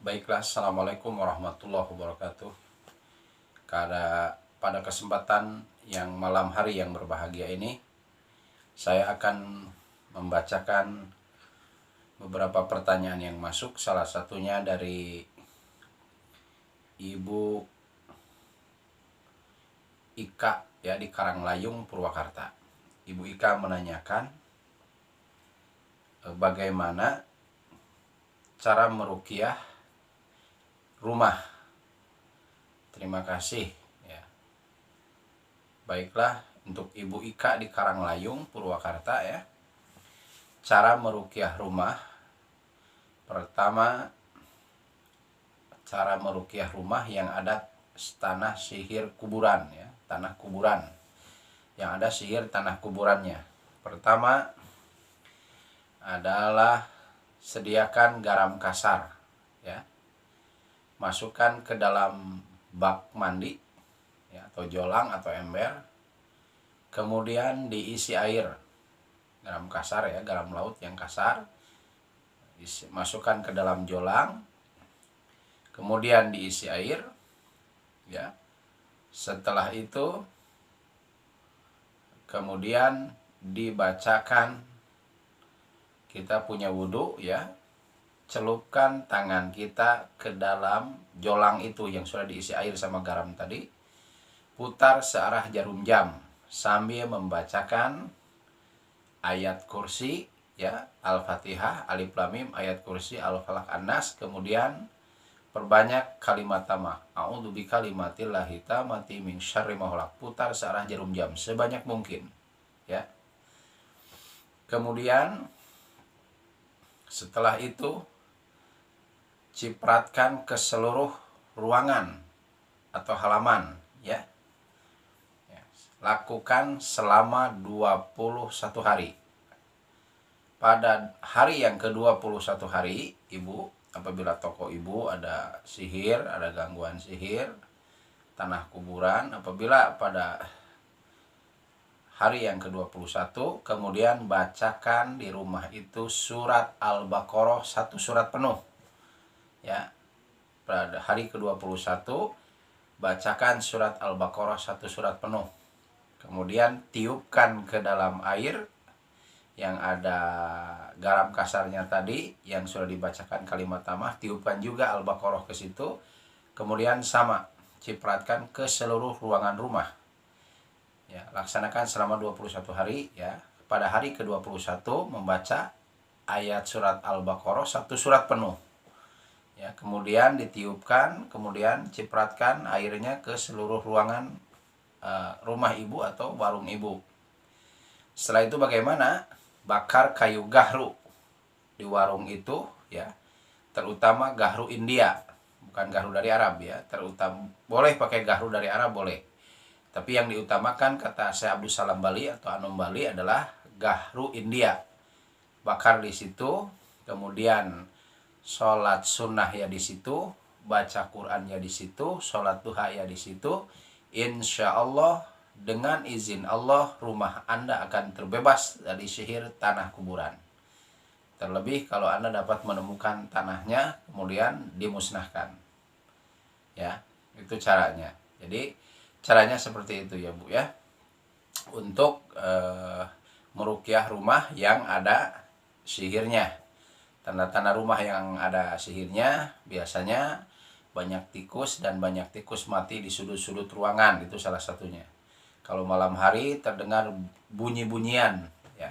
Baiklah, Assalamualaikum warahmatullahi wabarakatuh. Pada kesempatan yang malam hari yang berbahagia ini, saya akan membacakan beberapa pertanyaan yang masuk. Salah satunya dari Ibu Ika ya di Karanglayung, Purwakarta. Ibu Ika menanyakan bagaimana cara meruqyah rumah. Terima kasih ya. Baiklah, untuk Ibu Ika di Karanglayung, Purwakarta ya. Cara meruqyah rumah. Pertama, cara meruqyah rumah yang ada tanah sihir kuburan ya, tanah kuburan. Yang ada sihir tanah kuburannya. Pertama adalah sediakan garam kasar ya. Masukkan ke dalam bak mandi ya, atau jolang atau ember. Kemudian diisi air. Garam kasar ya, garam laut yang kasar. Masukkan ke dalam jolang. Kemudian diisi air ya. Setelah itu kemudian dibacakan, kita punya wudhu ya, celupkan tangan kita ke dalam jolang itu yang sudah diisi air sama garam tadi, putar searah jarum jam sambil membacakan ayat kursi ya, Al-Fatihah, Alif Lam Mim, ayat kursi, Al-Falaq, An-Nas. Kemudian perbanyak kalimat tamah, a'udzu bikalimatillahi tammati min syarri ma khalaq. Putar searah jarum jam sebanyak mungkin ya. Kemudian setelah itu cipratkan ke seluruh ruangan atau halaman ya. Lakukan selama 21 hari. Pada hari yang ke-21 hari, Ibu, apabila toko Ibu ada sihir, ada gangguan sihir, tanah kuburan, apabila pada hari yang ke-21, kemudian bacakan di rumah itu surat Al-Baqarah 1 surat penuh. Ya. Pada hari ke-21 bacakan surat Al-Baqarah 1 surat penuh. Kemudian tiupkan ke dalam air yang ada garam kasarnya tadi yang sudah dibacakan kalimat tamah, tiupkan juga Al-Baqarah ke situ. Kemudian sama, cipratkan ke seluruh ruangan rumah. Ya, laksanakan selama 21 hari ya. Pada hari ke-21 membaca ayat surat Al-Baqarah 1 surat penuh. Ya, kemudian ditiupkan, kemudian cipratkan airnya ke seluruh ruangan rumah Ibu atau warung Ibu. Setelah itu bagaimana? Bakar kayu gahru di warung itu ya. Terutama gahru India, bukan gahru dari Arab ya. Terutama boleh pakai gahru dari Arab boleh. Tapi yang diutamakan kata Syekh Abdul Salam Bali atau Anum Bali adalah gahru India. Bakar di situ, kemudian sholat sunnah ya di situ, baca Quran ya di situ, sholat duha ya di situ. Insya Allah dengan izin Allah rumah Anda akan terbebas dari sihir tanah kuburan. Terlebih kalau Anda dapat menemukan tanahnya kemudian dimusnahkan. Ya, itu caranya. Jadi caranya seperti itu ya Bu ya. Untuk meruqyah rumah yang ada sihirnya. Tanda-tanda rumah yang ada sihirnya biasanya banyak tikus dan banyak tikus mati di sudut-sudut ruangan, itu salah satunya. Kalau malam hari terdengar bunyi-bunyian ya.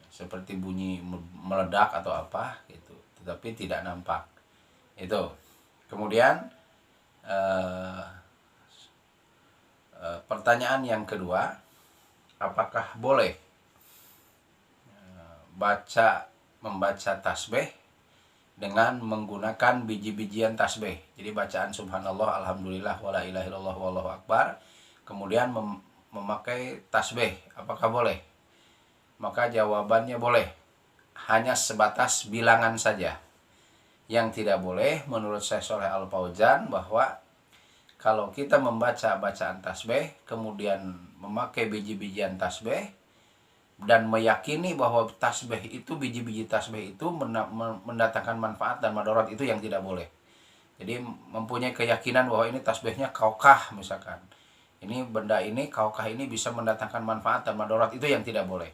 Seperti bunyi meledak atau apa gitu, tetapi tidak nampak. Itu. Kemudian pertanyaan yang kedua, apakah boleh membaca tasbih dengan menggunakan biji-bijian tasbih? Jadi bacaan subhanallah, alhamdulillah, wala ilaha illallah, wallahu akbar, kemudian memakai tasbih, apakah boleh? Maka jawabannya boleh, hanya sebatas bilangan saja. Yang tidak boleh menurut Syekh Shaleh Al Fauzan bahwa kalau kita membaca bacaan tasbih kemudian memakai biji-bijian tasbih, dan meyakini bahwa tasbih itu, biji-biji tasbih itu mendatangkan manfaat dan madarat, itu yang tidak boleh. Jadi mempunyai keyakinan bahwa ini tasbihnya kaukah misalkan, ini benda ini kaukah ini bisa mendatangkan manfaat dan madarat, itu yang tidak boleh.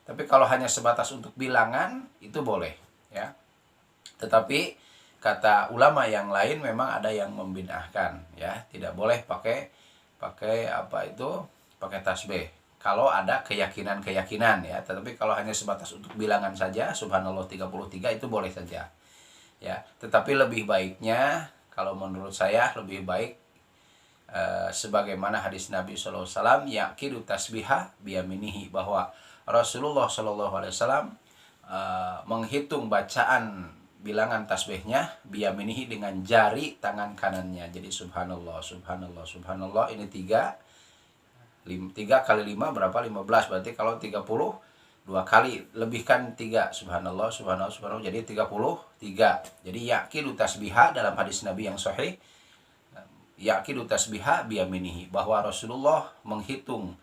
Tapi kalau hanya sebatas untuk bilangan itu boleh ya. Tetapi kata ulama yang lain memang ada yang membid'ahkan ya, tidak boleh pakai pakai tasbih kalau ada keyakinan ya. Tetapi kalau hanya sebatas untuk bilangan saja, subhanallah 33, itu boleh saja ya. Tetapi lebih baiknya, kalau menurut saya lebih baik sebagaimana hadis Nabi SAW, yaqidu tasbiha biyaminihi, bahwa Rasulullah SAW menghitung bacaan bilangan tasbihnya biyaminihi dengan jari tangan kanannya. Jadi subhanallah, subhanallah, subhanallah, ini 3 kali 5 berapa? 15. Berarti kalau 30 2 kali, lebihkan 3, subhanallah, subhanallah, subhanallah, jadi 33. Jadi yaqidu tasbiha dalam hadis Nabi yang sahih, yaqidu tasbiha biyaminihi, bahwa Rasulullah menghitung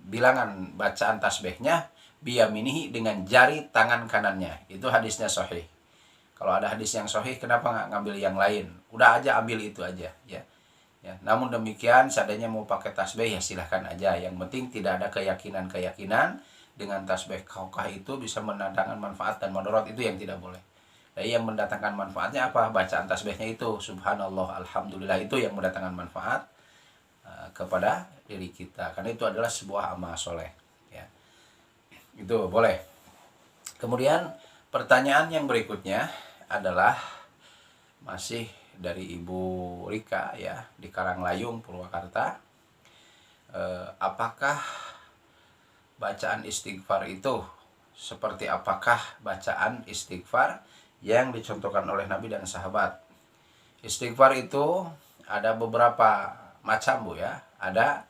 bilangan bacaan tasbihnya biyaminihi dengan jari tangan kanannya. Itu hadisnya sahih. Kalau ada hadis yang sahih, kenapa nggak ngambil yang lain? Udah aja ambil itu aja ya. Namun demikian, seandainya mau pakai tasbih ya silahkan aja. Yang penting tidak ada keyakinan dengan tasbih kaukah itu bisa mendatangkan manfaat dan madarat, itu yang tidak boleh. Jadi yang mendatangkan manfaatnya apa? Bacaan tasbihnya itu, subhanallah, alhamdulillah, itu yang mendatangkan manfaat kepada diri kita. Karena itu adalah sebuah amal soleh ya. Itu boleh. Kemudian pertanyaan yang berikutnya adalah masih dari Ibu Rika ya, di Karanglayung, Purwakarta. Apakah bacaan istighfar itu seperti apakah bacaan istighfar yang dicontohkan oleh Nabi dan sahabat? Istighfar itu ada beberapa macam Bu ya. Ada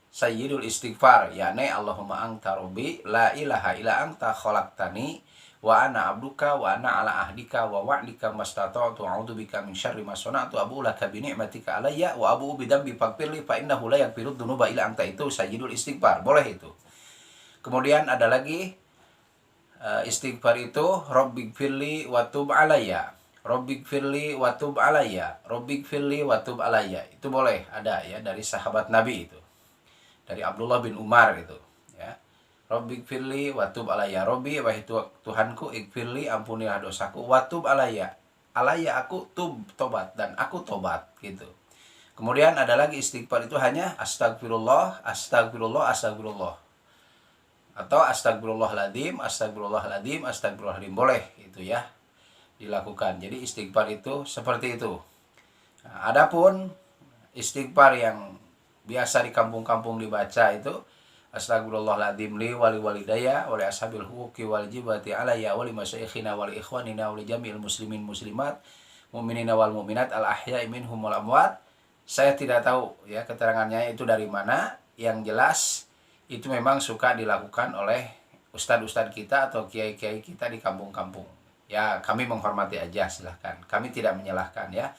sayyidul istighfar, yakni Allahumma anta rabbi la ilaha illa anta khalaqtani wa ana abduka wa ana ala ahdika wa wa'dika mastata'tu a'udzubika min syarri ma sana'tu abu laka bi ni'matika alayya wa abu bi dzambi faghfirli fa innahu la yaghfiru dzunuba illa anta. Itu sayyidul istighfar, boleh itu. Kemudian ada lagi istighfar itu rabbighfirli wa tub alayya, rabbighfirli wa tub alayya, rabbighfirli wa tub alayya. Itu boleh, ada ya, dari sahabat Nabi itu, dari Abdullah bin Umar itu ya. Rabbighfirli wa tub alayya, Rabbi, wahai Tuhanku, ighfirli, ampunilah dosaku, wa tub alayya, alayya aku tobat, dan aku tobat gitu. Kemudian ada lagi istighfar itu hanya astagfirullah, astagfirullah, astagfirullah, atau astagfirullahaladzim, astagfirullahaladzim, astagfirullahaladzim, boleh itu ya dilakukan. Jadi istighfar itu seperti itu. Nah, adapun istighfar yang biasa di kampung-kampung dibaca itu astagfirullahaladzim li wali walidaya wali ashabil huquqi wal jibati alayya wali masyayikhina wali ikhwanina wali jami'il muslimin muslimat mu'minina wal mu'minat al ahya'i minhum wal amwat. Saya tidak tahu ya keterangannya itu dari mana. Yang jelas itu memang suka dilakukan oleh ustadz-ustadz kita atau kiai-kiai kita di kampung-kampung. Ya, kami menghormati aja, silahkan. Kami tidak menyalahkan ya.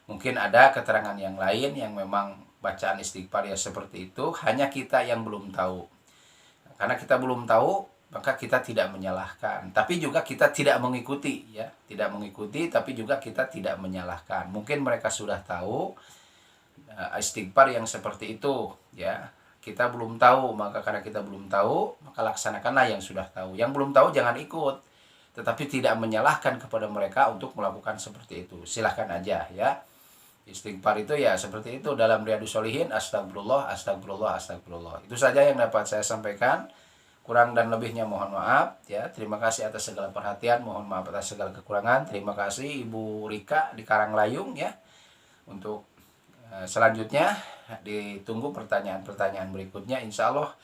Mungkin ada keterangan yang lain yang memang bacaan istighfar ya seperti itu, hanya kita yang belum tahu. Karena kita belum tahu, maka kita tidak menyalahkan. Tapi juga kita tidak mengikuti ya. Tidak mengikuti, tapi juga kita tidak menyalahkan. Mungkin mereka sudah tahu istighfar yang seperti itu ya. Kita belum tahu, maka karena kita belum tahu, maka laksanakanlah yang sudah tahu. Yang belum tahu jangan ikut, tetapi tidak menyalahkan kepada mereka untuk melakukan seperti itu. Silahkan aja ya. Istighfar itu ya seperti itu dalam Riyadhus Shalihin, astagfirullah, astagfirullah, astagfirullah. Itu saja yang dapat saya sampaikan. Kurang dan lebihnya mohon maaf ya. Terima kasih atas segala perhatian, mohon maaf atas segala kekurangan. Terima kasih Ibu Rika di Karanglayung ya. Untuk selanjutnya ditunggu pertanyaan-pertanyaan berikutnya. Insya Allah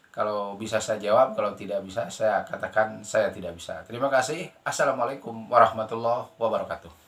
kalau bisa saya jawab, kalau tidak bisa saya katakan saya tidak bisa. Terima kasih. Assalamualaikum warahmatullahi wabarakatuh.